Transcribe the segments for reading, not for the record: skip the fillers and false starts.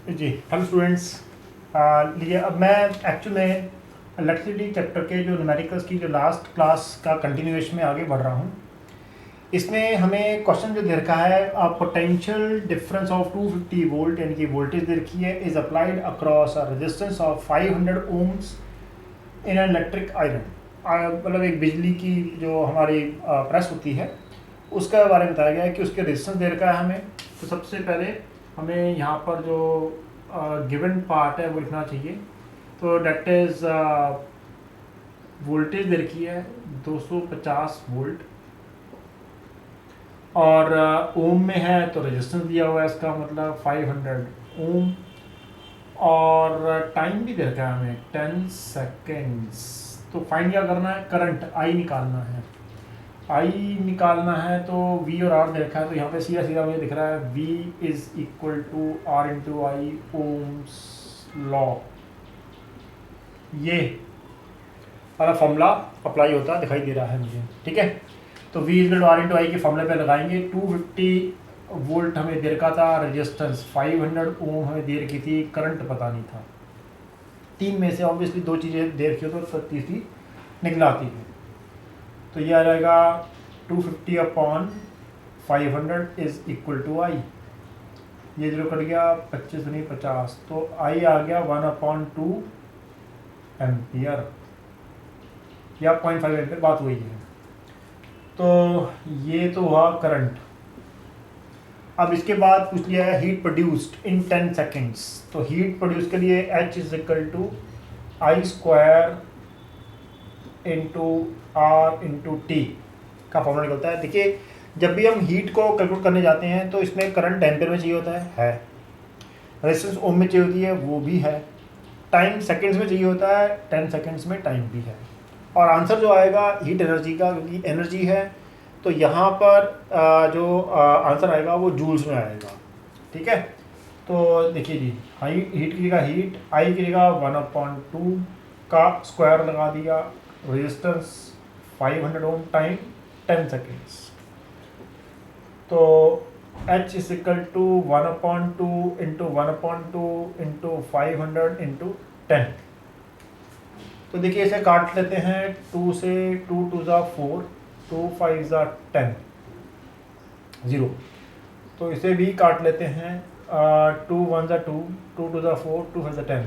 जी hello students. लीजिए अब मैं एक्चुअल में इलेक्ट्रिसिटी चैप्टर के जो न्यूमेरिकल्स की जो लास्ट क्लास का कंटिन्यूएशन में आगे बढ़ रहा हूँ। इसमें हमें क्वेश्चन जो दे रखा है पोटेंशियल डिफरेंस ऑफ 250 वोल्ट यानी कि वोल्टेज दे रखी है is applied across a resistance of 500 ohms in an electric iron. मतलब एक बिजली की जो हमारी प्रेस होती है उसका बारे में बताया गया है कि उसके रेजिस्टेंस दे रखा है हमें। तो सबसे पहले हमें यहाँ पर जो गिवन पार्ट है वो लिखना चाहिए। तो डेट इज़ वोल्टेज दे रखी है 250 वोल्ट और ओम में है तो रेजिस्टेंस दिया हुआ है इसका मतलब 500 ओम और टाइम भी दे रखा है हमें 10 सेकेंड्स। तो फाइंड क्या करना है, करंट आई निकालना है। आई निकालना है तो वी और आर दे रखा है तो यहाँ पे सीधा सीधा मुझे दिख रहा है V is equal to R into I ohm's law. ये वाला फॉर्मूला अप्लाई होता है दिखाई दे रहा है मुझे, ठीक है। तो V is equal to R into I के फॉर्मूले पे लगाएंगे। 250 वोल्ट हमें दे रखा था, रेजिस्टेंस 500 ओम हमें दे रखी थी, करंट पता नहीं था। तीन में से ऑब्वियसली दो चीज़ें दे रखी हो तो तीसरी निकल आती है। तो ये आ जाएगा 250 अपॉन 500 इज इक्वल टू आई। ये जो कट गया 25 नहीं 50 तो आई आ गया 1/2 एम्पियर या 0.5 एम्पियर, बात वही है। तो ये तो हुआ करंट। अब इसके बाद पूछ लिया है हीट प्रोड्यूस्ड इन 10 सेकेंड्स। तो हीट प्रोड्यूस के लिए H is equal to I square into R into T का फॉर्मूला निकलता है। देखिए जब भी हम हीट को कैलकुलेट करने जाते हैं तो इसमें करंट एम्पियर में चाहिए होता है, रेजिस्टेंस ओम में चाहिए होती है, वो भी है। टाइम सेकंड्स में चाहिए होता है, 10 सेकंड्स में टाइम भी है। और आंसर जो आएगा हीट एनर्जी का, क्योंकि एनर्जी है तो यहाँ पर जो आंसर आएगा वो जूल्स में आएगा, ठीक है। तो देखिए जी, हाई हीट की जगह हीट, आई की जगह 1/2 का स्क्वायर लगा दिया, रेजिस्टेंस 500 ओम, टाइम 10 सेकेंड्स। तो H is equal to 1/2 into 1/2 into 500 into 10। तो देखिए इसे काट लेते हैं, 2 से 2 2 ज़ा 4, 2 5 ज़ा 10, 0। तो इसे भी काट लेते हैं, 2 1 ज़ा 2, 2 2 ज़ा 4, 2 5 ज़ा 10।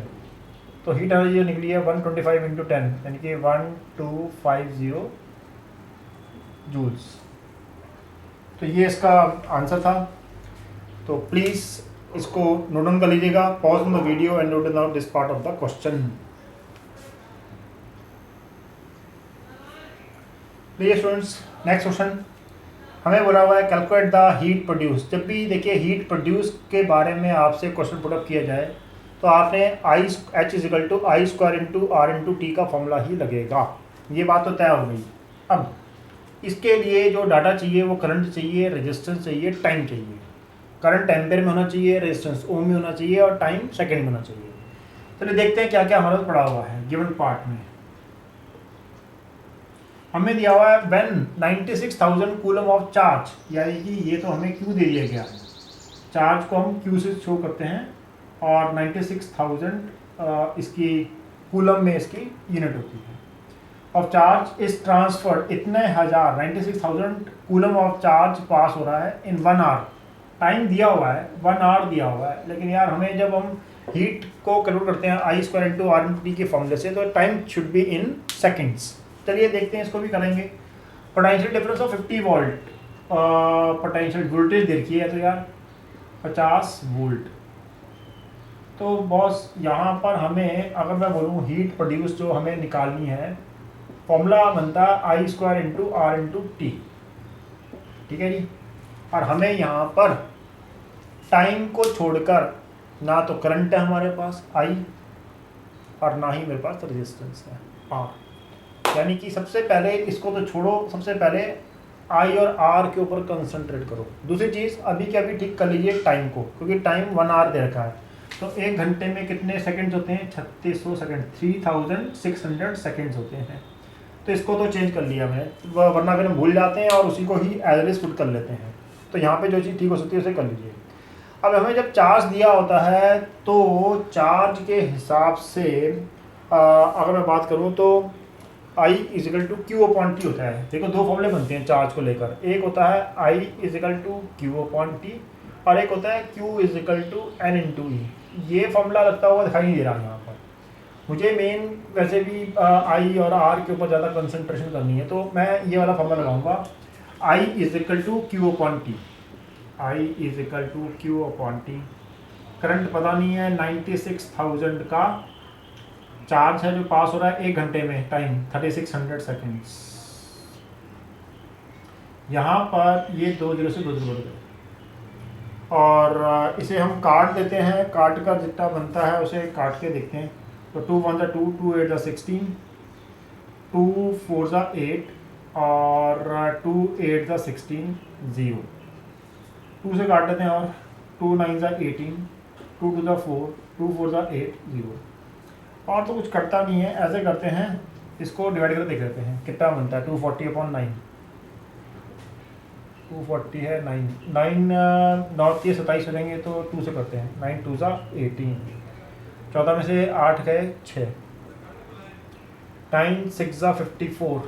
तो हीट एनर्जी जो निकली है 125 इंटू 10 यानी कि 1250 जूल्स। तो ये इसका आंसर था। तो प्लीज़ इसको नोट डाउन कर लीजिएगा, pause the video and note down this part of the question. देखिए स्टूडेंट्स, नेक्स्ट क्वेश्चन हमें बोला हुआ है कैलकुलेट द हीट प्रोड्यूस। जब भी देखिए हीट प्रोड्यूस के बारे में आपसे क्वेश्चन पुटअप किया जाए तो आपने I H is equal to I square into R into T का फॉर्मूला ही लगेगा। ये बात तो तय हो गई। अब इसके लिए जो डाटा चाहिए वो करंट चाहिए, रेजिस्टेंस चाहिए, टाइम चाहिए। करंट एम्पेयर में होना चाहिए, रेजिस्टेंस ओम में होना चाहिए और टाइम सेकंड में होना चाहिए। चलिए देखते हैं क्या क्या हमारे पड़ा हुआ है गिवन पार्ट में। हमें दिया हुआ है व्हेन 96,000 कूलम ऑफ चार्ज, यानी कि ये तो हमें क्यू दे दिया गया है। चार्ज को हम क्यू से शो करते हैं और 96,000 इसकी कूलम में इसकी यूनिट होती है। ऑफ चार्ज इज ट्रांसफर्ड, इतने हज़ार 96,000 कूलम ऑफ चार्ज पास हो रहा है इन 1 आवर। टाइम दिया हुआ है 1 आवर दिया हुआ है, लेकिन यार हमें जब हम हीट को कैलकुलेट करते हैं I square into R into T के फॉर्मूले से तो time should be in seconds. चलिए देखते हैं, इसको भी करेंगे। Potential difference of 50 volt, potential voltage देखिए है तो यार 50 वोल्ट। तो बॉस यहाँ पर हमें अगर मैं बोलूँ हीट प्रोड्यूस जो हमें निकालनी है, फॉर्मूला बनता है I square into R into T, ठीक है जी। और हमें यहाँ पर टाइम को छोड़कर ना तो करंट है हमारे पास आई और ना ही मेरे पास रेजिस्टेंस है आर, यानी कि सबसे पहले इसको तो छोड़ो, सबसे पहले आई और आर के ऊपर कंसंट्रेट करो। दूसरी चीज़ अभी के अभी ठीक कर लीजिए टाइम को, क्योंकि टाइम 1 आवर दे रखा है। तो 1 घंटे में कितने सेकंड्स होते हैं, 3600 सेकंड, 3600 सेकंड्स होते हैं। तो इसको तो चेंज कर लिया मैंने, वरना फिर हम भूल जाते हैं और उसी को ही एज इट इज पुट कर लेते हैं। तो यहाँ पे जो चीज़ ठीक हो सकती है उसे कर लीजिए। अब हमें जब चार्ज दिया होता है तो चार्ज के हिसाब से अगर मैं बात करूँ तो I is equal to Q upon T होता है। देखो दो फॉर्मूले बनते हैं चार्ज को लेकर, एक होता है I is equal to Q upon T और एक होता है Q equal to N into E. ये फॉर्मूला लगता हुआ दिखाई नहीं दे रहा यहाँ पर। मुझे मेन वैसे भी I और R के ऊपर ज़्यादा कंसंट्रेशन करनी है, तो मैं ये वाला फॉर्मूला लगाऊंगा I is equal to Q upon T. I is equal to Q upon T. Current पता नहीं है, 96,000 का चार्ज है जो पास हो रहा है 1 घंटे में, टाइम 3600 सेकेंड्स। यहाँ पर ये 2 0 से 2 0 बढ़ गए और इसे हम काट देते हैं। काट कर जितना बनता है उसे काट के देखते हैं। तो 2 1 2, 2 8 16, 2 4 8 और 2 8 16 0। 2 से काट देते हैं और 2 9 18, 2 2 4, 2 4 8 0। और तो कुछ करता नहीं है, ऐसे करते हैं, इसको डिवाइड करके देख लेते हैं कितना बनता है। 240 अपॉन 9, 240 है 9, 9 9 के 27 हो जाएंगे तो 2 से करते हैं। 9 2 18, 14 में से 8 गए 6, 9 6 54,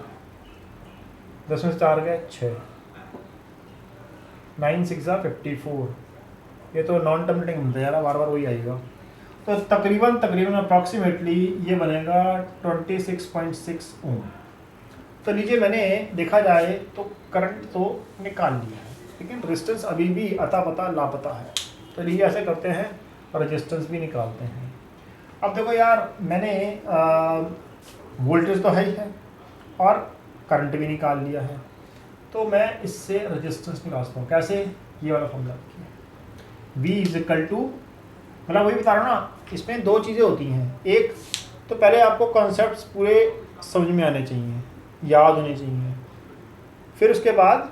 10 में से 4 गए 6, 9 6 54। ये तो नॉन टर्मिनेटिंग बनता है यार, बार बार वही आएगा। तो तकरीबन अप्रॉक्सीमेटली ये बनेगा 26.6 ओम। तो लीजिए मैंने देखा जाए तो करंट तो निकाल लिया है, लेकिन रेजिस्टेंस अभी भी अता पता लापता है। तो लीजिए ऐसे करते हैं और रेजिस्टेंस भी निकालते हैं। अब देखो यार, मैंने वोल्टेज तो है ही है और करंट भी निकाल लिया है, तो मैं इससे रेजिस्टेंस निकाल सकता हूँ। कैसे? ये वाला फॉर्मूला V इजिकल टू, मतलब वही बता रहा हूँ ना, इसमें दो चीज़ें होती हैं। एक तो पहले आपको कॉन्सेप्ट्स पूरे समझ में आने चाहिए, याद होने चाहिए, फिर उसके बाद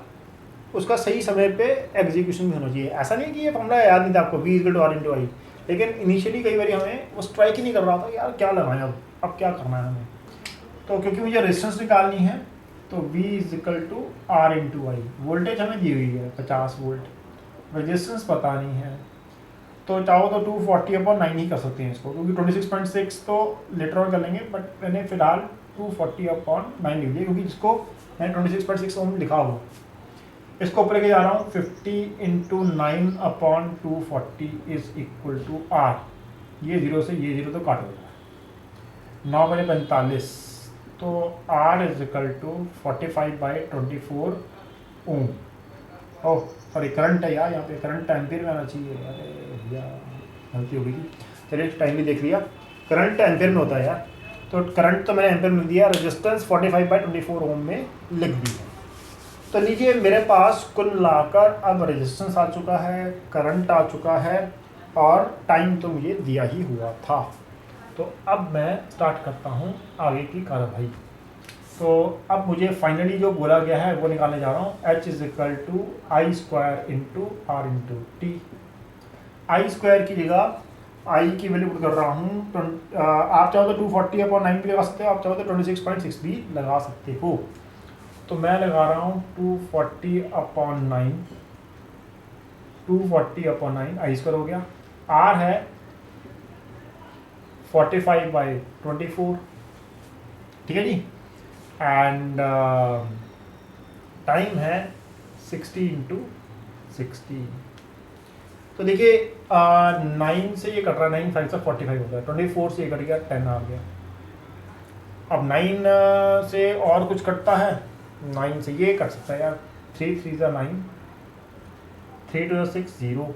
उसका सही समय पे एग्जीक्यूशन भी होना चाहिए। ऐसा नहीं कि ये फॉर्मूला याद नहीं था आपको, V is equal to R into I, लेकिन इनिशियली कई बार हमें वो स्ट्राइक ही नहीं कर रहा था यार, क्या लगाएं अब क्या करना है हमें। तो क्योंकि मुझे रेजिस्टेंस निकालनी है तो V is equal to R into I. Voltage हमें दी हुई है 50 वोल्ट, रेजिस्टेंस पता नहीं है, तो चाहो तो 240 अपॉन 9 ही कर सकते हैं इसको, क्योंकि 26.6 तो लेटर ऑन कर लेंगे, बट मैंने फिलहाल 240 अपॉन 9 लिख दिया, क्योंकि जिसको मैंने 26.6 ओम लिखा हुआ। इसको ऊपर लेके जा रहा हूँ, 50 into 9 upon 240 is equal to R। ये 0 से ये 0 तो काट हो जाए, 9 बजे 45, तो R is equal to 45/24 ohm. Oh sorry, current है यार, यहाँ पे करंट एम्पीयर में आना चाहिए। अरे भैया गलती हो गई थी। चलिए टाइम भी देख लिया, करंट एम्पीयर में होता है यार, तो करंट तो मैंने एम्पीयर में लिख दिया, रेजिस्टेंस 45/24 ओम में लिख दी है। तो लीजिए मेरे पास कुल मिलाकर अब रेजिस्टेंस आ चुका है, करंट आ चुका है और टाइम तो मुझे दिया ही हुआ था। तो अब मैं स्टार्ट करता हूँ आगे की कार्रवाई। तो अब मुझे फाइनली जो बोला गया है वो निकालने जा रहा हूँ। H is equal to I square into R into T. I square की जगह आई की वैल्यू पुट कर रहा हूँ, आप चाहो तो 240 अपॉन 9 भी लगा सकते हो, आप चाहो तो 26.6 भी लगा सकते हो। तो मैं लगा रहा हूँ 240 अपॉन 9, 240 अपॉन 9 आई स्क्वायर हो गया। आर है 45/24, ठीक है जी, एंड टाइम है 60 इंटू 60। तो देखिए 9 से ये कट रहा है, 9 5 से 45 होता है, 24 से ये कट गया, 10 आ गया। अब 9 से और कुछ कटता है, 9 से ये कट सकता है यार, 3 3 ज़ा 9, 3 2 6 0,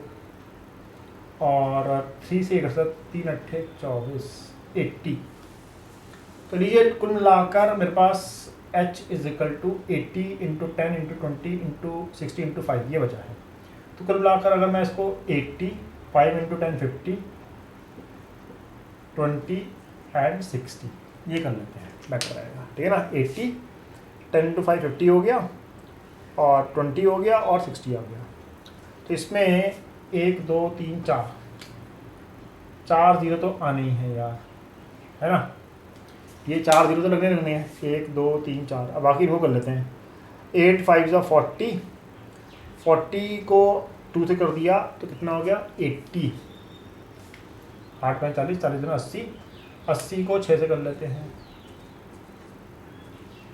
और 3 से ये कट सकता है, 3 8 24 80। तो लीजिए कुल मिलाकर मेरे पास H is equal to 80 into 10 into 20 into 60 into 5 ये बचा है। तो कुल मिलाकर अगर मैं इसको 80, 5 इंटू 10 50, 20 एंड 60 ये कर लेते हैं, बेटर रहेगा, ठीक है ना। 80, 10 इंटू 5 50 हो गया, और 20 हो गया, और 60 आ गया। तो इसमें 1 2 3 4 0 तो आने ही है यार, है ना। ये 4 0 तो लगने हैं, 1 2 3 4। अब बाकी वो कर लेते हैं। 8 5 ज़ा 40, 40 को 2 से कर दिया तो कितना हो गया 80, 8 5 40, 40 में 80, 80 को 6 से कर लेते हैं,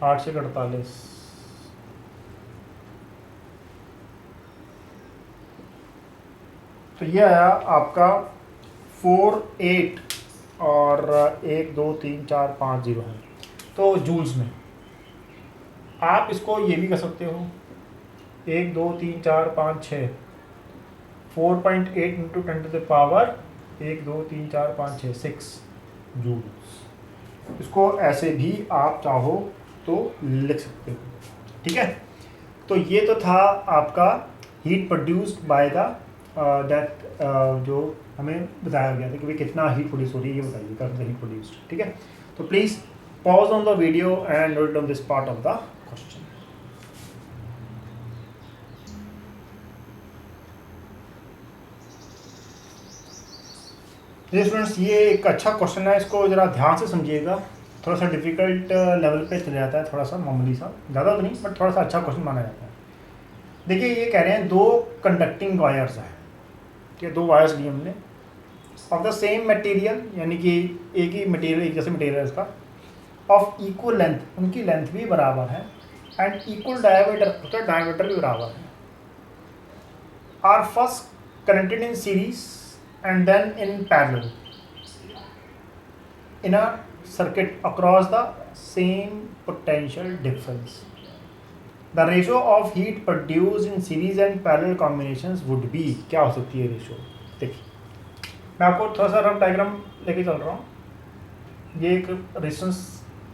8 से 48, तो ये आया आपका 4 8 और 1 2 3 4 5 0 है। तो जूल्स में आप इसको ये भी कर सकते हो, 1 2 3 4 5 6, 4.8 into 10 to the power 1 2 3 4 5 6 6 joules. इसको ऐसे भी आप चाहो तो लिख सकते हो, ठीक है। तो ये तो था आपका heat produced by the that, जो हमें बताया गया था कि भाई कितना हीट प्रोड्यूस हो रही है ये बताइए, कर हीट प्रोड्यूस्ड, ठीक है। तो please pause on the video and note down this part of the question. Students ये एक अच्छा क्वेश्चन है, इसको ज़रा ध्यान से समझिएगा, थोड़ा सा डिफिकल्ट लेवल पे चले जाता है, थोड़ा सा मामूली सा, ज़्यादा तो नहीं बट थोड़ा सा अच्छा क्वेश्चन माना जाता है। देखिए ये कह रहे हैं 2 कंडक्टिंग वायर्स हैं, ठीक है, 2 वायर्स लिए हमने ऑफ द सेम मटेरियल, यानी कि एक ही मटेरियल, एक जैसे मटेरियल इसका, ऑफ इक्वल लेंथ, उनकी लेंथ भी बराबर है, एंड इक्वल डायमीटर, उसका डायमीटर भी बराबर है, are first connected in series and then in parallel in a circuit across the same potential difference. The ratio of heat produced in series and parallel combinations would be, क्या हो सकती है ratio? देखिए मैं आपको थोड़ा सा रफ डायग्राम लेके चल रहा हूँ। ये एक रेजिस्टेंस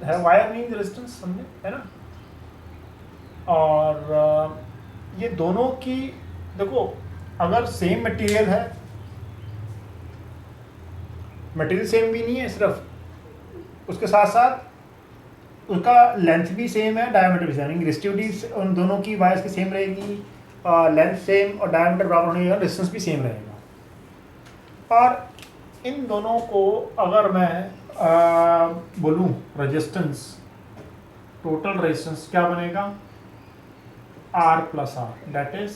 है, वायर नहीं रेजिस्टेंस हमने, है ना, और ये दोनों की देखो अगर सेम मटेरियल है, मटेरियल सेम भी नहीं है सिर्फ, उसके साथ साथ उसका लेंथ भी सेम है, डायमीटर भी सेम है, रेजिस्टिविटी उन दोनों की वायर्स की सेम रहेगी, लेंथ सेम और डायमीटर बराबर होने का रेजिस्टेंस भी सेम रहेगा। और इन दोनों को अगर मैं बोलूँ रेजिस्टेंस, टोटल रेजिस्टेंस क्या बनेगा, R plus R, that is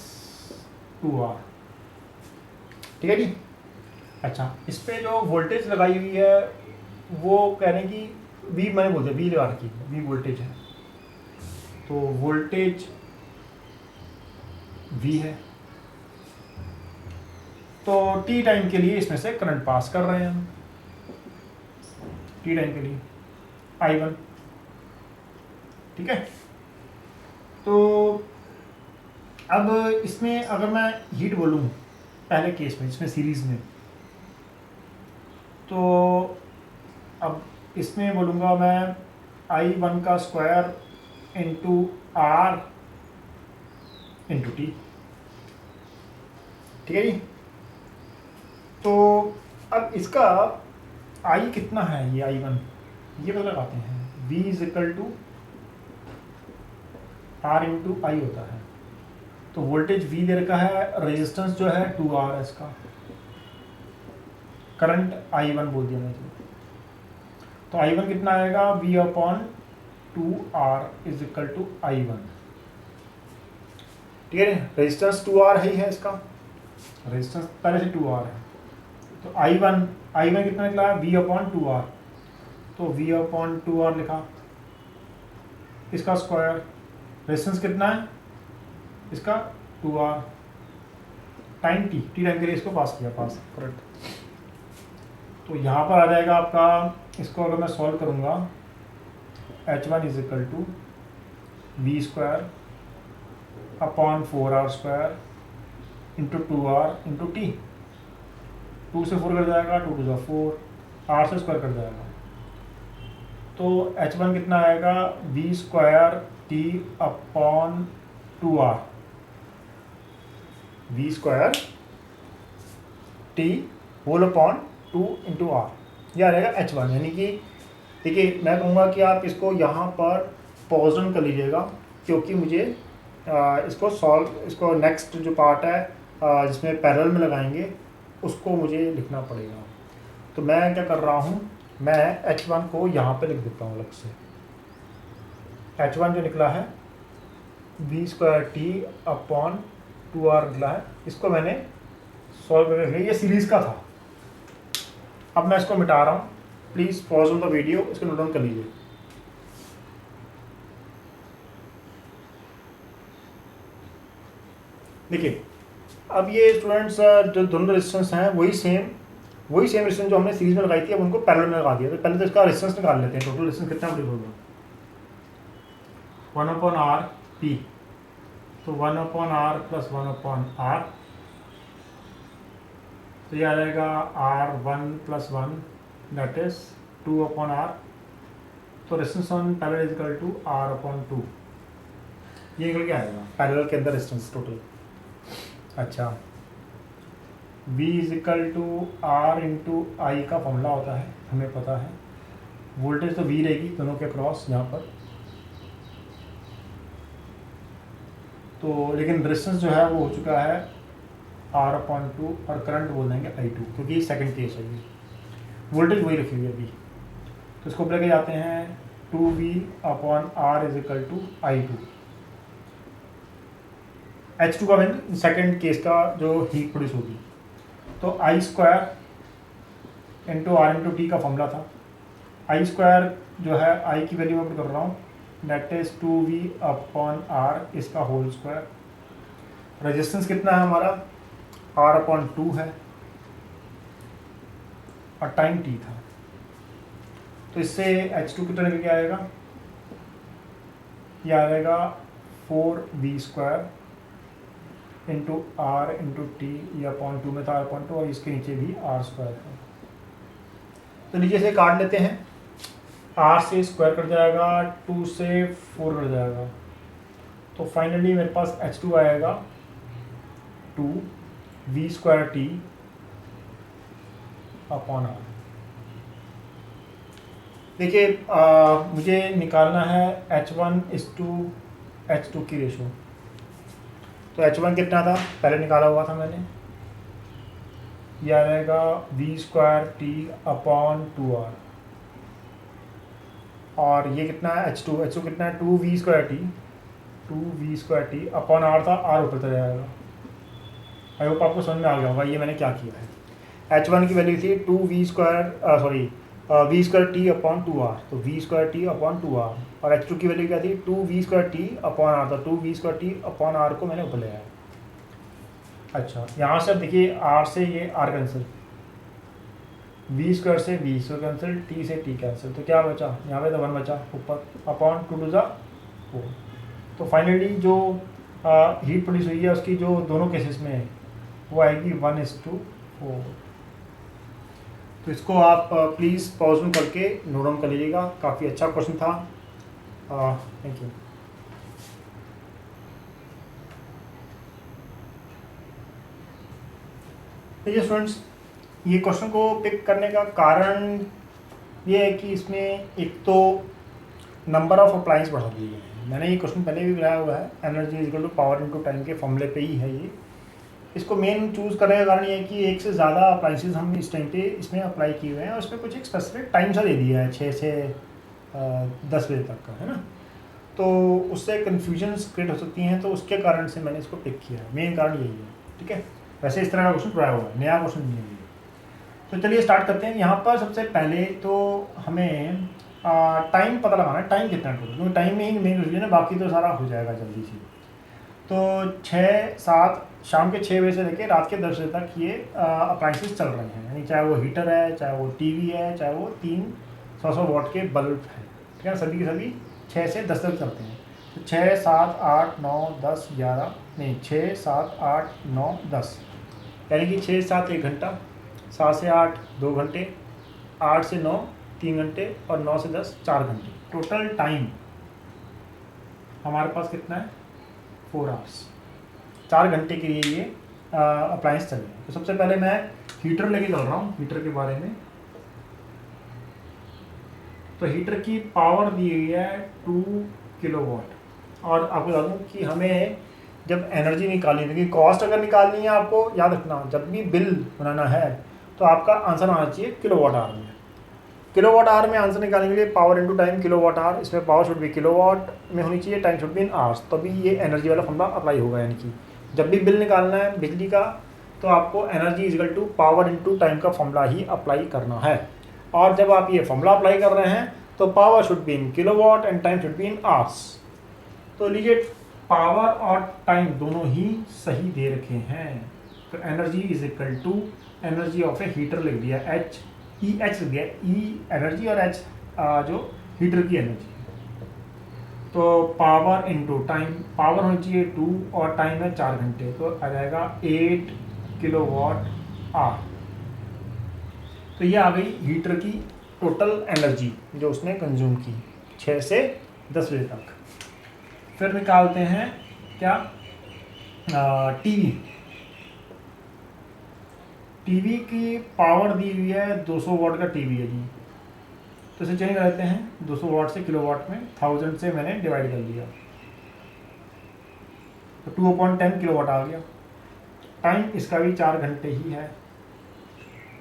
2R, ठीक है जी। अच्छा, इस पे जो वोल्टेज लगाई हुई है वो कह रहे हैं कि V, मैंने बोल दिया V लगा रखी है, V वोल्टेज है, तो वोल्टेज V है, तो T टाइम के लिए इसमें से करंट पास कर रहे हैं हम, T टाइम के लिए I1, ठीक है। तो अब इसमें अगर मैं हीट बोलूँ पहले केस में, इसमें सीरीज में, तो अब इसमें बोलूँगा मैं I1 का square into R into T, ठीक है जी। तो अब इसका I कितना है, ये I1, ये पता लगाते हैं, V is equal to R into I होता है, तो वोल्टेज V दे रखा है, रेजिस्टेंस जो है 2R है इसका, करंट I1 बोल दिया मैंने, तो I1 कितना आएगा, V upon 2R is equal to I1, ठीक है। रेजिस्टेंस 2R ही है इसका, रेजिस्टेंस पहले से 2R है, तो I1 कितना निकला है, V अपॉन 2R, तो V अपॉन 2R लिखा, इसका स्क्वायर, रेजिस्टेंस कितना है इसका 2R, टाइम T टाइम के लिए इसको पास किया, पास करेक्ट। तो यहाँ पर आ जाएगा आपका, इसको अगर मैं सॉल्व करूँगा, H1 is equal to V square upon 4R square into 2R into T, 2 से 4 कर जाएगा, 2 टू 4, R से स्क्वायर कर जाएगा, तो H1 कितना आएगा, V square T upon 2R, V square T whole upon 2 into R, यह आ जाएगा H1। यानी कि देखिए मैं कहूँगा कि आप इसको यहाँ पर पॉज डाउन कर लीजिएगा, क्योंकि मुझे इसको नेक्स्ट जो पार्ट है जिसमें पैरेलल में लगाएंगे उसको मुझे लिखना पड़ेगा। तो मैं क्या कर रहा हूँ, मैं H1 को यहाँ पे लिख देता हूँ अलग से, H1 जो निकला है V square T upon 2R निकला है। इसको मैंने सॉल्व करके, ये सीरीज़ का था। अब मैं इसको मिटा रहा हूँ, please pause on the video, इसको नोट डाउन कर लीजिए। देखिए अब ये स्टूडेंट्स जो दोनों रेजिस्टेंस हैं वही सेम रेजिस्टेंस जो हमने सीरीज में लगाई थी, अब उनको पैरेलल में लगा दिया। तो पहले तो इसका रेजिस्टेंस निकाल लेते हैं। टोटल रेजिस्टेंस कितना होगा 1/R P, तो 1/R प्लस 1/R, तो ये आ जाएगा R1 plus 1 that is 2/R। तो resistance on parallel is equal to R/2, ये निकल के आएगा पैरेलल के अंदर रेजिस्टेंस टोटल। अच्छा, V is equal to R into I का फॉर्मूला होता है, हमें पता है। वोल्टेज तो V रहेगी दोनों के क्रॉस यहाँ पर, तो लेकिन रेजिस्टेंस जो है वो हो चुका है R/2 और करंट बोल देंगे I2, क्योंकि सेकंड केस है ये। वोल्टेज वही रखी हुई है अभी, तो इसको लेके जाते हैं 2V/R is equal to I2। H2 का वैल्यू सेकंड केस का जो हीट प्रोड्यूस होगी, तो I² into R into T का फॉर्मूला था। I² जो है I की वैल्यू मैं पुट कर रहा हूँ, दैट इज 2V/R इसका होल स्क्वायर। रेजिस्टेंस कितना है हमारा R/2 है और टाइम T था, तो इससे H2 कितना निकल के आएगा, ये आ जाएगा 4V² into R into T, ये अपॉन 2 में था R/2 और इसके नीचे भी R² है। तो नीचे से काट लेते हैं, R से स्क्वायर कट जाएगा, 2 से 4 कट जाएगा, तो फाइनली मेरे पास H2 आएगा 2V²T अपॉन R। देखिए मुझे निकालना है H1:H2 की रेशो। तो H1 कितना था, पहले निकाला हुआ था मैंने, यह आ जाएगा V²T अपॉन 2R, और ये कितना है H2 कितना है 2V²T अपॉन R था, R ऊपर चला जाएगा। आई होप आपको समझ में आ गया होगा ये मैंने क्या किया है। H1 की वैल्यू थी V²T अपॉन 2R, तो V²T अपॉन 2R, और H2 की वैल्यू क्या थी 2V²T अपॉन R, तो 2V²T अपॉन R को मैंने ऊपर ले आया। अच्छा, यहाँ से अब देखिए R से ये R कैंसिल, V² से V कैंसिल, T से T कैंसिल, तो क्या बचा यहाँ पे, तो 1 बचा ऊपर, अपॉन 2 2 4। तो फाइनली जो हीट प्रोड्यूस हुई है उसकी जो दोनों केसेस में है वो आएगी 1:4। तो इसको आप प्लीज़ पॉज में करके नोट डाउन कर लीजिएगा। काफ़ी अच्छा क्वेश्चन था। Thank you. देखिए स्टूडेंट्स, ये क्वेश्चन को पिक करने का कारण ये है कि इसमें एक तो नंबर ऑफ अप्लायंस बढ़ा दिए गए हैं। मैंने ये क्वेश्चन पहले भी बनाया हुआ है, energy is equal to power into time के फॉर्मूले पे ही है ये। इसको मेन चूज़ करने का कारण ये है कि एक से ज़्यादा अप्लाइंसेस हम इस टाइम पे इसमें अप्लाई किए हुए हैं और उसमें कुछ एक स्पेसिफिक टाइम सा दे दिया है 6 से 10 बजे तक का, है ना। तो उससे कन्फ्यूजन्स क्रिएट हो सकती हैं, तो उसके कारण से मैंने इसको पिक किया है। मेन कारण यही है, ठीक है। वैसे इस तरह का क्वेश्चन पढ़ाया हुआ है, नया क्वेश्चन नहीं है। तो चलिए स्टार्ट करते हैं। यहाँ पर सबसे पहले तो हमें टाइम पता लगाना है, टाइम कितना टोटल, क्योंकि टाइम में ही मेन है ना, बाकी तो सारा हो जाएगा जल्दी से। तो 6-7 शाम के 6 बजे से लेकर रात के 10 बजे तक ये अप्लाइंसेस चल रहे हैं, यानी चाहे वो हीटर है, चाहे वो टीवी है, चाहे वो 300 वाट के बल्ब है, ठीक है। सभी के सभी 6 से 10 तक चलते हैं। तो 6, 7, 8, 9, 10, 11 नहीं 6, 7, 8, 9, 10, यानी कि 6 से 7 1 घंटा, 7 से 8 2 घंटे, 8 से 9 3 घंटे और 9 से 10 4 घंटे। टोटल टाइम हमारे पास कितना है 4 आवर्स। 4 घंटे के लिए ये अप्लायंस चल रहे हैं। तो सबसे पहले मैं हीटर लेके चल रहा हूँ, हीटर के बारे में। तो हीटर की पावर दी गई है 2 किलोवाट, और आपको बता दूँ कि हमें जब एनर्जी निकालनी है, कॉस्ट अगर निकालनी है, आपको याद रखना जब भी बिल बनाना है तो आपका आंसर आना चाहिए किलोवाट आवर में। किलोवाट आवर में आंसर निकालने के लिए power into time kilowatt hour, इसमें पावर शुड बी किलोवाट में होनी चाहिए, time should be in hours, तभी ये एनर्जी वाला फॉर्मूला अप्लाई होगा। यानी कि जब भी बिल निकालना है बिजली का तो आपको energy is equal to power into time का फॉर्मूला ही अप्लाई करना है। और जब आप ये फॉर्मूला अप्लाई कर रहे हैं तो power should be in kilowatt and time should be in hours. तो लीजिए पावर और टाइम दोनों ही सही दे रखे हैं। तो energy is equal to energy of a heater लिख दिया एच, ई एच लिख दिया, ई एनर्जी और एच जो हीटर की एनर्जी। तो पावर इनटू टाइम, पावर होनी चाहिए 2 और टाइम है 4 घंटे, तो आ जाएगा 8 किलोवाट आवर। तो ये आ गई हीटर की टोटल एनर्जी जो उसने कंज्यूम की 6 से 10 बजे तक। फिर निकालते हैं क्या, टीवी की पावर दी हुई है 200 वाट का टीवी है जी, तो इसे चेंज कर देते हैं 200 वाट से किलोवाट में, 1000 से मैंने डिवाइड कर दिया तो 2/10 किलोवाट आ गया। टाइम इसका भी 4 घंटे ही है,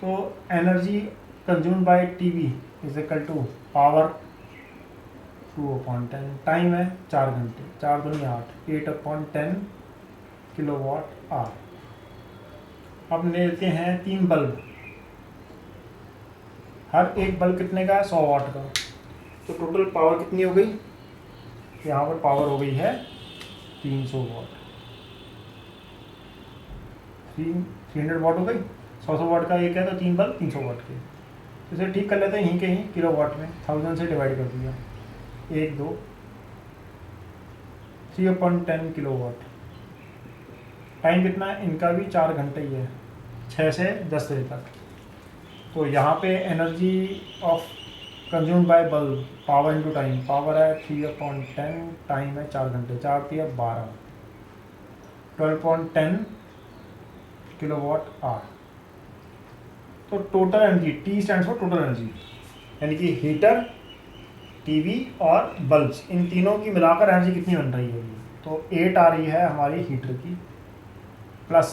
तो energy consumed by TV is equal to power 2/10, time है 4 घंटे, 4 दूनी 8, 8/10 किलोवाट आवर। अब लेते हैं 3 बल्ब, हर एक बल्ब कितने का है, 100 वाट का, तो टोटल पावर कितनी हो गई, यहाँ पर पावर हो गई है 300 वाट, 300 वाट हो गई। 100 वाट का एक है तो 3 बल्ब 300 वाट के, तो इसे ठीक कर लेते हैं यहीं के यहीं किलो वाट में, 1000 से डिवाइड कर दिया, 1 2 3/10 किलो वाट। टाइम कितना है, इनका भी 4 घंटे ही है, 6 से 10 बजे तक। तो यहाँ पे energy of consume by bulb power into time, power है 3/10, टाइम है 4 घंटे, 4 3 12, 12/10 किलोवाट आवर। तो total energy, T stands for total energy, यानी कि हीटर, टीवी और बल्ब्स, इन तीनों की मिलाकर एनर्जी कितनी बन रही होगी, तो 8 आ रही है हमारी हीटर की, प्लस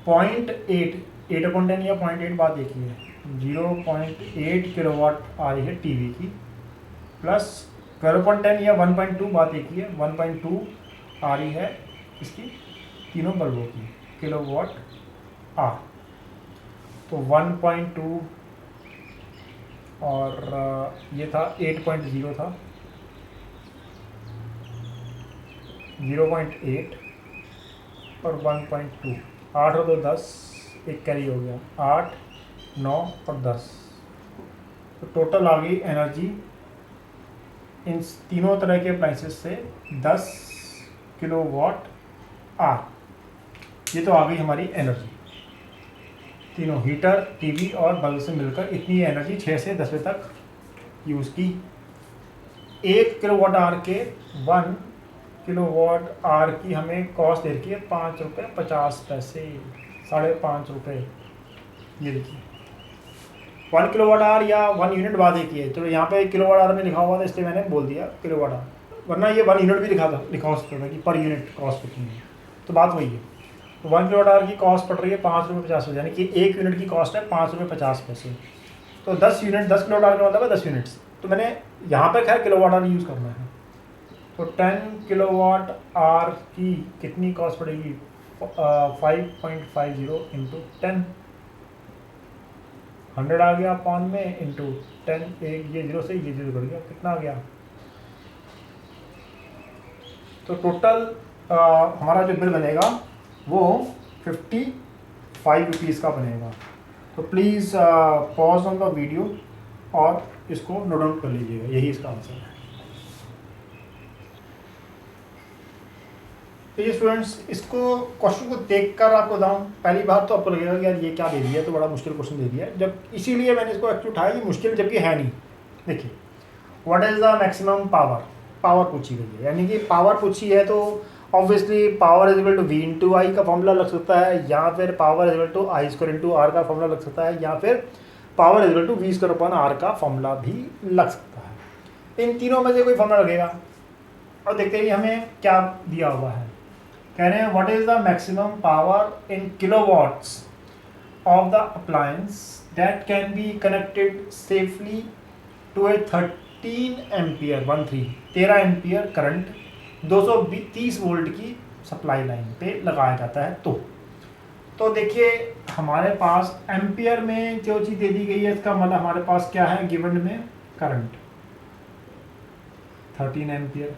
8/10 या 0.8 बात एक ही है, 0.8 किलोवाट आ रही है टीवी की, प्लस 12/10 या 1.2 बात एक ही है, 1.2 आ रही है इसकी तीनों बल्बों की किलोवाट आवर। तो 1.2 और ये था 8.0 था, 0.8 और 1.2, 8 और 2 10, एक कैरी हो गया, 8 9 और 10, तो टोटल आ गई एनर्जी इन तीनों तरह के अप्लाइंसेस से 10 किलोवाट आवर। ये तो आ गई हमारी एनर्जी, तीनों हीटर, टीवी और बल्ब से मिलकर इतनी एनर्जी 6 से 10 बजे तक यूज़ की। 1 किलोवाट आवर के 1 किलोवाट आवर की हमें कॉस्ट दे रखी है 5 रुपये 50 पैसे, 5.5 रुपये। ये देखिए 1 किलोवाट आवर या 1 यूनिट बात एक ही है, तो यहाँ पे किलोवाट आवर में लिखा हुआ था इसलिए मैंने बोल दिया किलोवाट आवर, वरना ये 1 यूनिट भी लिखा हो सकता था कि पर यूनिट कॉस्ट कितनी है, तो बात वही है। तो 1 किलोवाट आवर की कॉस्ट पड़ रही है 5 रुपये 50 पैसे, यानी कि 1 यूनिट की कॉस्ट है 5 रुपये 50 पैसे। तो 10 यूनिट, 10 किलोवाट आवर का मतलब है 10 यूनिट्स, तो मैंने यहाँ पर खैर किलोवाट आवर यूज़ करना है। तो 10 किलोवाट आवर की कितनी कॉस्ट पड़ेगी, 5.50 इंटू 10, 100 आ गया पॉन में, इंटू 10, एक ये 0 से ये 0 कर गया, कितना आ गया। तो टोटल हमारा जो बिल बनेगा वो 55 रुपीज़ का बनेगा। तो please pause on the video और इसको नोट डाउन कर लीजिएगा, यही इसका आंसर है। तो ये स्टूडेंट्स, इसको क्वेश्चन को देखकर आपको बताऊँ, पहली बात तो आपको लगेगा कि यार ये क्या दे दिया, तो बड़ा मुश्किल क्वेश्चन दे दिया है, जब इसीलिए मैंने इसको एक्चुअली उठाया, ये मुश्किल जबकि है नहीं। देखिए what is the maximum power पूछी गई है, यानी कि पावर पूछी है तो obviously power is equal to V into I का फॉर्मूला लग सकता है, या फिर power is equal to I² into R का फॉर्मूला लग सकता है, या फिर power is equal to V² upon R का फॉर्मूला भी लग सकता है। इन तीनों में से कोई फॉर्मूला लगेगा। और देखते ही हमें क्या दिया हुआ है, कह रहे हैं what is the maximum power in kilowatts of the appliance that can be connected safely to a 13 ampere 13 ampere current 230 volt की सप्लाई लाइन पे लगाया जाता है। तो देखिए हमारे पास एम्पियर में जो चीज़ दे दी गई है, इसका मतलब हमारे पास क्या है गिवन में, करंट 13 एम्पियर,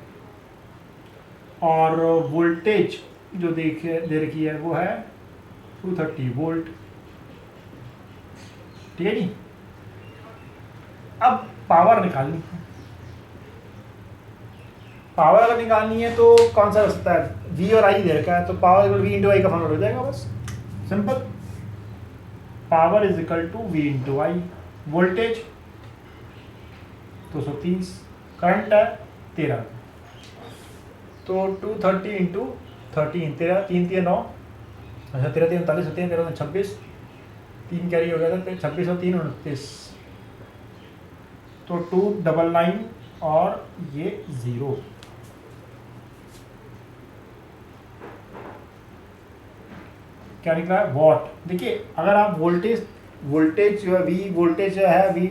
और वोल्टेज जो दे रखी है वो है 230 वोल्ट। ठीक है जी। अब पावर निकालनी है, पावर अगर निकालनी है तो कौन सा रास्ता है, V और I दे रखा है, तो पावर V इंटू आई का फॉर्मूला हो जाएगा, बस simple. Power is equal to V into I. Voltage 230, current है 13, तो 230 इंटू 13, 13 3 3 9, अच्छा 13 3 39, 13 13 26, 3 कैरी हो गया था, 26 और 3 29, तो 299 और ये 0। क्या निकला है, वॉट। देखिए अगर आप वोल्टेज जो है V, वोल्टेज जो है V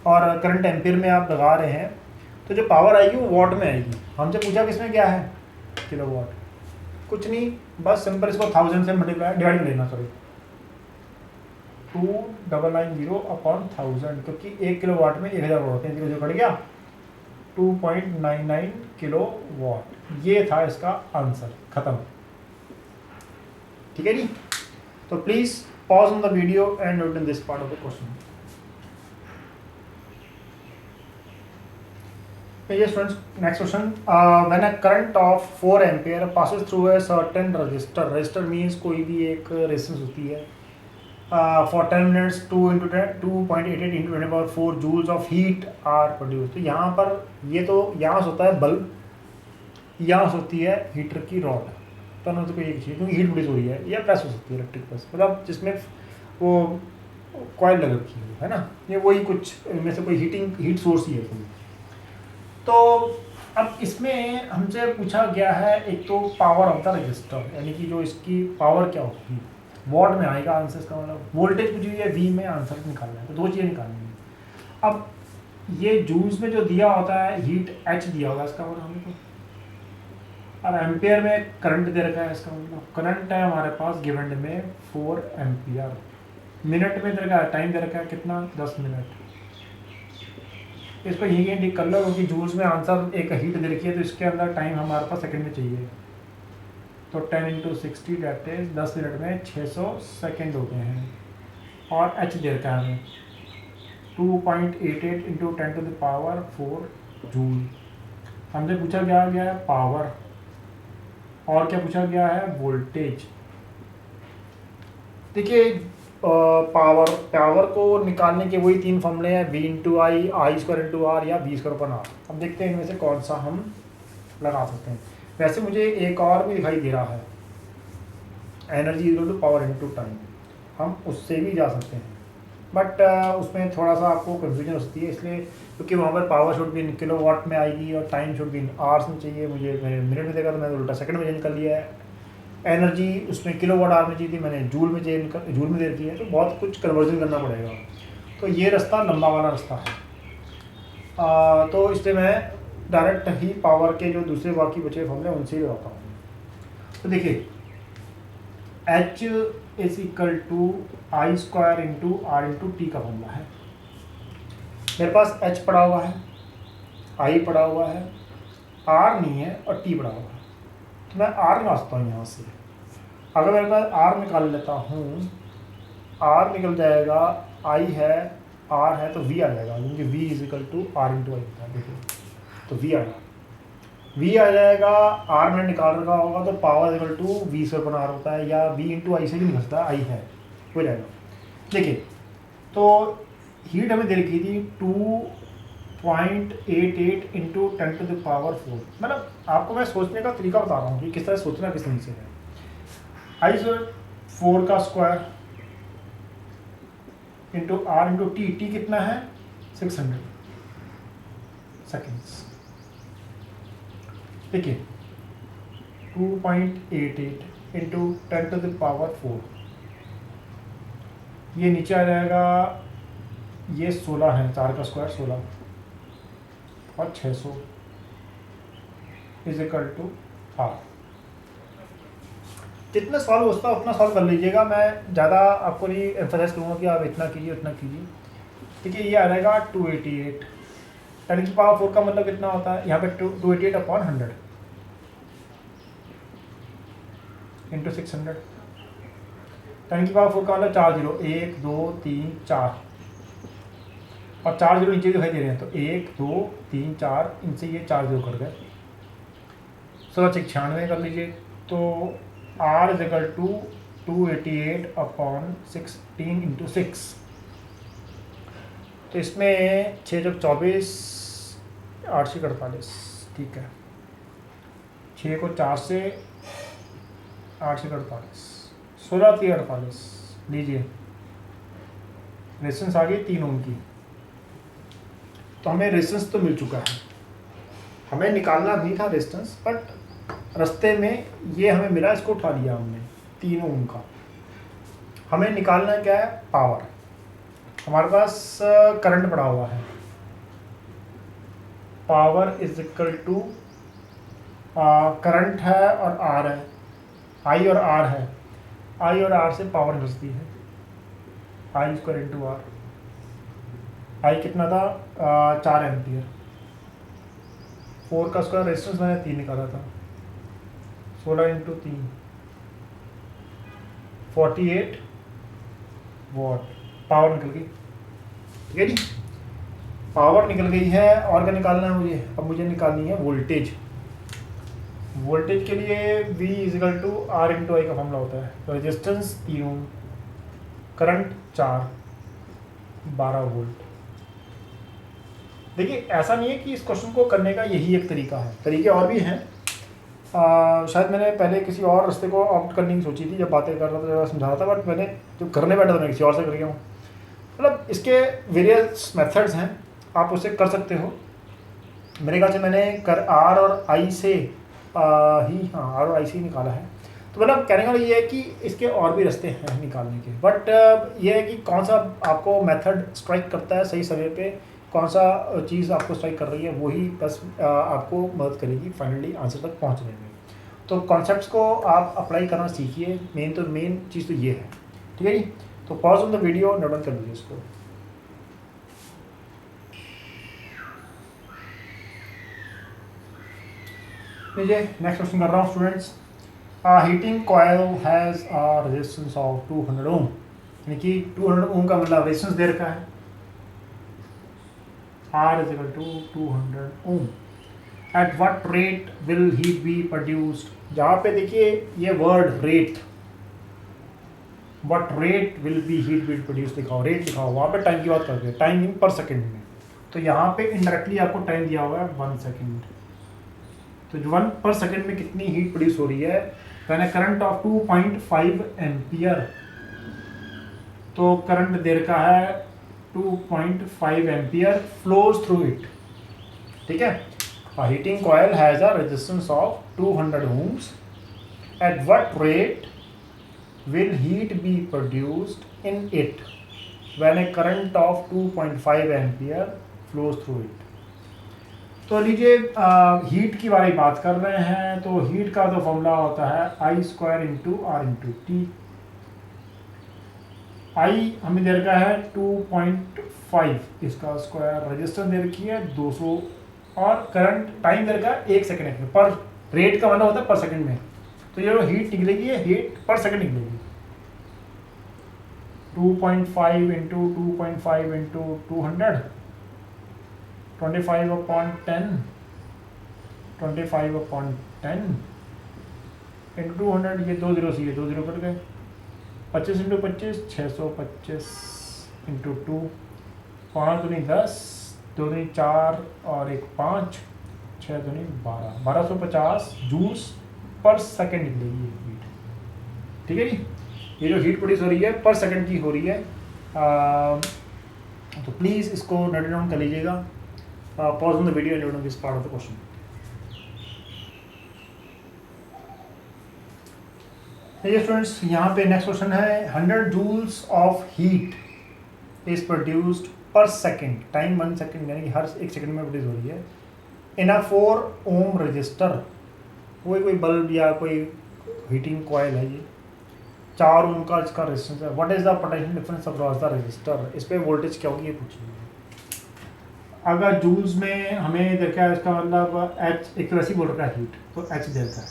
और करंट एम्पियर में आप लगा रहे हैं, तो जो पावर आएगी वो वॉट में आएगी। हमसे पूछा किसमें क्या है, किलो वॉट। कुछ नहीं, बस सिंपल इसको 1000 से मल्टीप्लाई डिवाइड कर लेना, सॉरी 2990 अपॉन 1000, क्योंकि 1 किलो वाट में 1000 वाट होते हैं, जो कट गया 2.99 किलो वाट। ये था इसका आंसर, खत्म। ठीक है जी। तो please pause on the video and note in this part of the question. Yes students, next question. When a current of 4 ampere passes through a certain resistor, resistor means कोई भी एक रेजिस्टेंस होती है, for 10 minutes 2.88 into 10⁴ joules of heat are produced। तो यहाँ पर ये तो यहाँ से होता है बल्ब, यहाँ से होती है हीटर की रॉड, तो ना तो कोई एक चीज़, क्योंकि हीट प्रोड्यूस हो रही है, या प्रेस हो सकती है इलेक्ट्रिक प्रेस, मतलब जिसमें वो कॉइल लग रखी है ना, ये वही कुछ इनमें से कोई हीट सोर्स ही है कोई। तो अब इसमें हमसे पूछा गया है एक तो पावर ऑफ द रजिस्टर, यानी कि जो इसकी पावर क्या होगी, वॉट में आएगा आंसर इसका, मतलब वोल्टेज पूछी हुई है, V में आंसर निकालना है, तो दो चीज़ें निकालनी है। अब ये जूल्स में जो दिया होता है हीट H दिया होगा, इसका मतलब हमको, और एम्पियर में करंट दे रखा है, इसका मतलब करंट है हमारे पास गिवन में 4 एम्पियर, मिनट में दे रखा है, टाइम दे रखा है कितना 10 मिनट। इसको यही इंडिक कर लो, क्योंकि जूल्स में आंसर एक हीट दे रखी है, तो इसके अंदर टाइम हमारे पास सेकंड में चाहिए, तो 10 × 60 दैट इज 10 मिनट में 600 सेकंड होते हैं, और H दे रखा है हमें 2.88 × 10⁴ जूल। हमसे पूछा गया है पावर, और क्या पूछा गया है, वोल्टेज। देखिए पावर को निकालने के वही 3 फॉर्मूले हैं, V इंटू आई, I² इंटू R या V²/R। अब देखते हैं इनमें से कौन सा हम लगा सकते हैं। वैसे मुझे एक और भी दिखाई दे रहा है, energy equal to power into time, हम उससे भी जा सकते हैं, बट उसमें थोड़ा सा आपको कन्फ्यूजन हो सकती है, इसलिए क्योंकि वहाँ पर पावर शुड भी इन किलो वाट में आएगी और टाइम शुड भी इन आवर्स में चाहिए, मुझे मिनट में देगा तो मैंने उल्टा सेकंड में चेंज कर लिया है। एनर्जी उसमें किलो वाट आवर में चाहिए थी, मैंने जूल में दे रखी है, तो बहुत कुछ कन्वर्जन करना पड़ेगा, तो ये रास्ता लंबा वाला रास्ता है। तो इसलिए मैं डायरेक्ट ही पावर के जो दूसरे बाकी बचे फॉर्मूले उनसे ही लगाता हूँ। तो देखिए H is equal to I² into R into T का फॉर्मूला है। मेरे पास H पड़ा हुआ है, I पड़ा हुआ है, R नहीं है और T पड़ा हुआ है, तो मैं R निकाल सकता हूँ यहाँ से। अगर मेरे पास R निकाल लेता हूँ, R निकल जाएगा, I है R है, तो V आ जाएगा, क्योंकि V is equal to R into I होता है। देखिए तो V आएगा, V आ जाएगा, R में निकाल रखा होगा, तो पावर इक्वल टू V²/R होता है, या V इंटू आई से भी निकल सकता है, I है, हो जाएगा। देखिए तो हीट हमें दे रखी थी 2.88 इंटू 10⁴। मतलब आपको मैं सोचने का तरीका बता रहा हूँ कि किस तरह सोचना किस तरीके से है। I² का square into R into T कितना है 600 सेकेंड्स। देखिए 2.88 इंटू 10⁴, ये नीचे आ जाएगा, ये 16 है, 4 का स्क्वायर 16 और 600 इज इक्वल टू R। जितना सॉल्व होता है उतना सॉल्व कर लीजिएगा, मैं ज़्यादा आपको नहीं एम्फोसाइज करूँगा कि आप इतना कीजिए उतना कीजिए। ठीक है, ये आ जाएगा 288, 10 की पावर 4 का मतलब कितना होता है यहाँ पे 288 अपॉन 100 इंटू 600। 10 की पावर 4 का मतलब 4 जीरो, 1 2 3 4 और 4 जीरो नीचे दिखाई दे रहे हैं, तो 1 2 3 4 इनसे ये 4 जीरो कर गए, 96 कर लीजिए। तो R is equal to 288 upon 16 into 6। तो इसमें 6 जब 24, 8 से 48, ठीक है, 6 को 4 से 8 से 48, 16 3 48 लीजिए, रेजिस्टेंस आ गई 3 ओम की। तो हमें रेजिस्टेंस तो मिल चुका है, हमें निकालना भी था रेजिस्टेंस, बट रास्ते में ये हमें मिला, इसको उठा लिया हमने 3 ओम का। हमें निकालना क्या है, पावर। हमारे पास करंट पड़ा हुआ है, power is equal to current है और आर है, आई और आर है, आई और आर से पावर बचती है, आई स्क्वायर इंटू आर। आई कितना था 4 एम्पियर, 4 का स्क्वायर रेजिस्टेंस मैंने 3 निकाला था, 16 इंटू 3 48 वॉट पावर निकल गई। ठीक है जी, पावर निकल गई है। और क्या निकालना है मुझे, अब मुझे निकालनी है वोल्टेज। वोल्टेज के लिए V is equal to R into I का फॉर्मूला होता है। Resistance 3 ohm, current 4, 12 volt. देखिए ऐसा नहीं है कि इस क्वेश्चन को करने का यही एक तरीका है, तरीके और भी हैं। शायद मैंने पहले किसी और रास्ते को ऑप्ट करने की सोची थी जब बातें कर रहा था, जब समझा रहा था, बट मैंने जो करने बैठा था मैं किसी और से कर गया हूँ। मतलब इसके वेरियस मेथड्स हैं, आप उसे कर सकते हो। मेरे ख्याल से मैंने R और I से R और I से ही निकाला है। तो मतलब कहने का ये है कि इसके और भी रास्ते हैं निकालने के, बट ये है कि कौन सा आपको मेथड स्ट्राइक करता है सही समय पे, कौन सा चीज़ आपको स्ट्राइक कर रही है, वही बस आपको मदद करेगी फाइनली आंसर तक पहुंचने में। तो कॉन्सेप्ट्स को आप अप्लाई करना सीखिए, मेन चीज़ तो ये है। ठीक है जी, तो pause on the video, note down कर लीजिए इसको। लीजिए नेक्स्ट क्वेश्चन कर रहा हूँ students. Heating coil has a resistance of 200 ओम, यानी कि 200 ओम का मतलब रेजिस्टेंस दे रखा है, R is equal to 200 ohm. At what rate will heat be produced? जहाँ पे देखिए ये word rate, what rate will be heat be produced लिखा हो, रेट लिखा हो, वहाँ पे टाइम की बात करते हैं, टाइम इन पर सेकेंड में। तो यहाँ पे इनडायरेक्टली आपको टाइम दिया हुआ है 1 सेकेंड। तो 1 पर सेकेंड में कितनी हीट प्रोड्यूस हो रही है, मैंने करंट ऑफ 2.5 एम्पियर, तो करंट दे रखा है 2.5 एम्पियर फ्लोज थ्रू इट। ठीक है, a heating coil has a resistance of 200 ohms. At what rate will heat be produced in it when a current of 2.5 ampere flows through it? तो लीजिए heat की बारे में बात कर रहे हैं, तो हीट का जो फॉर्मूला होता है I square into R into T. I हमें दे रखा है 2.5, इसका स्क्वायर, रेजिस्टेंस दे रखी है 200 और करंट टाइम दे रखा है 1 सेकेंड में, पर रेट का मतलब होता है पर सेकेंड में। तो ये जो हीट निकलेगी ये हीट पर सेकेंड निकलेगी। 2.5 into 2.5 into 200, 25 upon 10, 25 upon 10 into 200, ये 2 जीरो से ये 2 जीरो कट गए, 25 इंटू 25 625 इंटू 2, 5 दूनी 10, 2 दूनी 4 और 1 5, 6 दूनी 12, 1250 जूल्स पर सेकेंड निकलेगी ये हीट। ठीक है जी, ये जो हीट प्रोड्यूस हो रही है पर सेकेंड की हो रही है। तो प्लीज़ इसको नोट डाउन कर लीजिएगा। Pause on the video and note down this part of the question. देखिए स्टूडेंट्स, यहाँ पे नेक्स्ट क्वेश्चन है 100 joules of heat is produced per second, time 1 second, यानी कि हर 1 सेकेंड में प्रोड्यूस हो रही है इन अ 4 ओम रजिस्टर। कोई बल्ब या कोई हीटिंग कॉयल है ये, 4 ओम का इसका रेजिस्टेंस है। What is the potential difference across the resistor, इस पे वोल्टेज क्या होगी ये पूछिए। अगर जूल्स में हमें देखा है, इसका मतलब एच एक वैसी बोल रखा है हीट, तो एच देता है,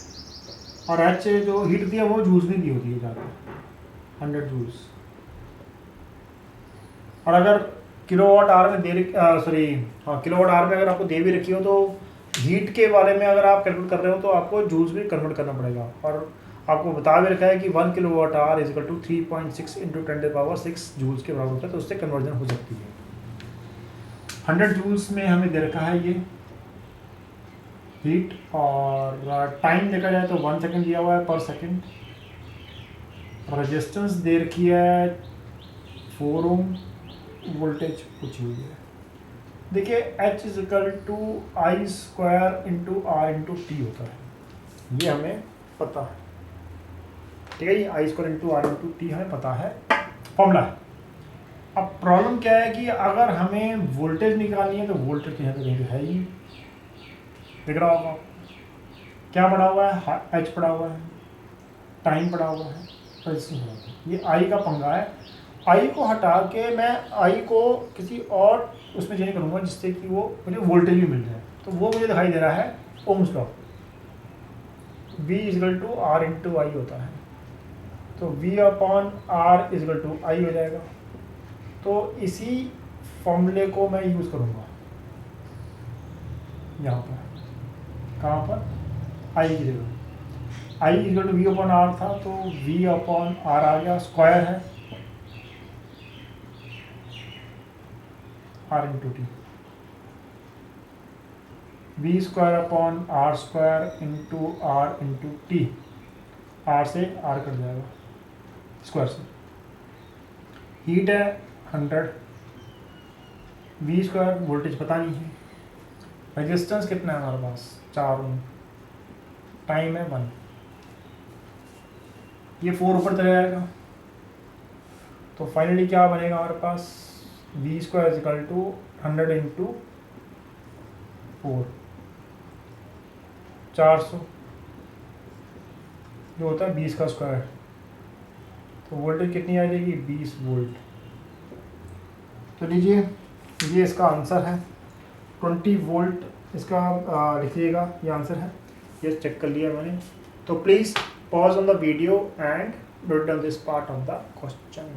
और एच जो हीट दी है वो जूल्स में दी होती है ज़्यादा, 100 जूल्स। और अगर किलोवाट आवर में किलोवाट आवर में अगर आपको दे भी रखी हो, तो हीट के बारे में अगर आप कैलकुलेट कर रहे हो तो आपको जूल्स भी कन्वर्ट करना पड़ेगा। और आपको बता भी रखा है कि 1 kilowatt hour is equal to 3.6 into 10⁻6 joules के बराबर होता है, तो उससे कन्वर्जन हो सकती है। 100 जूल्स में हमें दे रखा है ये हीट, और टाइम देखा जाए तो 1 सेकेंड दिया हुआ है पर सेकेंड। रेजिस्टेंस दे रखी है 4 ओम, वोल्टेज पूछी हुई है। देखिए H is equal to I square into R into T होता है, ये हमें पता है, ठीक है। ये I square into R into T हमें पता है, फॉर्मूला है। अब प्रॉब्लम क्या है कि अगर हमें वोल्टेज निकालनी है, तो वोल्टेज यहाँ पे कहीं है ही, दिख रहा होगा क्या पड़ा हुआ है, H पड़ा हुआ है, टाइम पड़ा हुआ है, रेजिस्टेंस पड़ा हुआ है। ये आई का पंगा है। आई को हटा के मैं आई को किसी और उसमें चेंज करूँगा जिससे कि वो मुझे वोल्टेज भी मिल जाए, तो वो मुझे दिखाई दे रहा है ohm's law, V equal to R into I होता है, तो V upon R equal to I हो जाएगा। तो इसी फॉर्मूले को मैं यूज़ करूँगा यहाँ पर, कहाँ पर, आई की जगह। I equal to V upon R था, तो V अपॉन आर आ गया, स्क्वायर है R into T, V square upon R square into R into T, R से आर कट जाएगा स्क्वायर से। हीट है 100, वी स्क्वायर वोल्टेज पता नहीं है, रेजिस्टेंस कितना है हमारे पास 4 ओम, टाइम है 1, ये 4 ऊपर चला जाएगा, तो फाइनली क्या बनेगा हमारे पास, V square equal to 100 into 4, 400 जो होता है 20 का स्क्वायर, तो वोल्टेज कितनी आ जाएगी 20 वोल्ट। तो लीजिए ये इसका आंसर है, 20 वोल्ट इसका लिखिएगा, ये आंसर है, ये चेक कर लिया मैंने। तो please pause on the video and note down this part of the question.